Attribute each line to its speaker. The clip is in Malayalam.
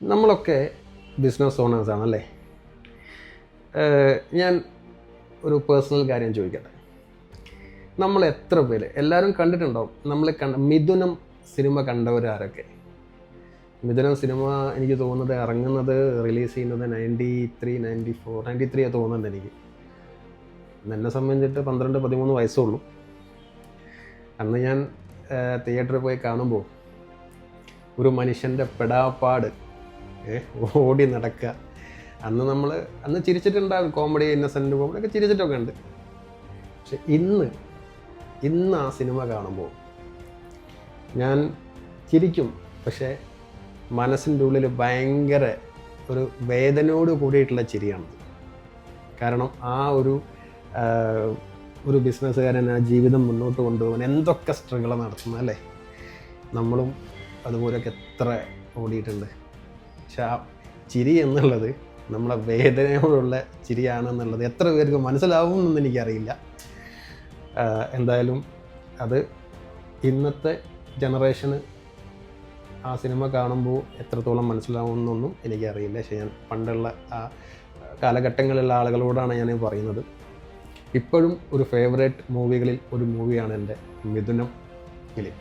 Speaker 1: നമ്മളൊക്കെ ബിസിനസ് ഓണേഴ്സാണല്ലേ. ഞാൻ ഒരു പേഴ്സണൽ കാര്യം ചോദിക്കട്ടെ. നമ്മൾ എത്ര പേര് എല്ലാവരും കണ്ടിട്ടുണ്ടാവും, നമ്മൾ മിഥുനം സിനിമ കണ്ടവരാരൊക്കെ? മിഥുനം സിനിമ എനിക്ക് തോന്നുന്നത് ഇറങ്ങുന്നത് റിലീസ് ചെയ്യുന്നത് 93 തോന്നുന്നുണ്ട് എനിക്ക്. എന്നെ സംബന്ധിച്ചിട്ട് 12-13 വയസ്സുള്ളൂ. അന്ന് ഞാൻ തിയേറ്ററിൽ പോയി കാണുമ്പോൾ ഒരു മനുഷ്യൻ്റെ പെടാപ്പാട് ഓടി നടക്കുക. അന്ന് ചിരിച്ചിട്ടുണ്ടാകും, കോമഡി ഇന്നസെൻ്റ് കോമഡിയൊക്കെ ചിരിച്ചിട്ടൊക്കെ ഉണ്ട്. പക്ഷെ ഇന്ന് ആ സിനിമ കാണുമ്പോൾ ഞാൻ ചിരിക്കും, പക്ഷേ മനസ്സിൻ്റെ ഉള്ളിൽ ഭയങ്കര ഒരു വേദനയോട് കൂടിയിട്ടുള്ള ചിരിയാണ്. കാരണം ആ ഒരു ബിസിനസ്സുകാരൻ ആ ജീവിതം മുന്നോട്ട് കൊണ്ടുപോകാൻ എന്തൊക്കെ സ്ട്രഗിൾ നടത്തുന്നത് അല്ലേ. നമ്മളും അതുപോലെയൊക്കെ എത്ര ഓടിയിട്ടുണ്ട്. പക്ഷെ ആ ചിരി എന്നുള്ളത് നമ്മളെ വേദനയോടുള്ള ചിരിയാണെന്നുള്ളത് എത്ര പേർക്ക് മനസ്സിലാവുമെന്നൊന്നും എനിക്കറിയില്ല. എന്തായാലും അത് ഇന്നത്തെ ജനറേഷന് ആ സിനിമ കാണുമ്പോൾ എത്രത്തോളം മനസ്സിലാവുമെന്നൊന്നും എനിക്കറിയില്ല. പക്ഷേ ഞാൻ പണ്ടുള്ള ആ കാലഘട്ടങ്ങളിലുള്ള ആളുകളോടാണ് ഞാൻ പറയുന്നത്. ഇപ്പോഴും ഒരു ഫേവറേറ്റ് മൂവികളിൽ ഒരു മൂവിയാണ് എൻ്റെ മിഥുനം ഫിലിം.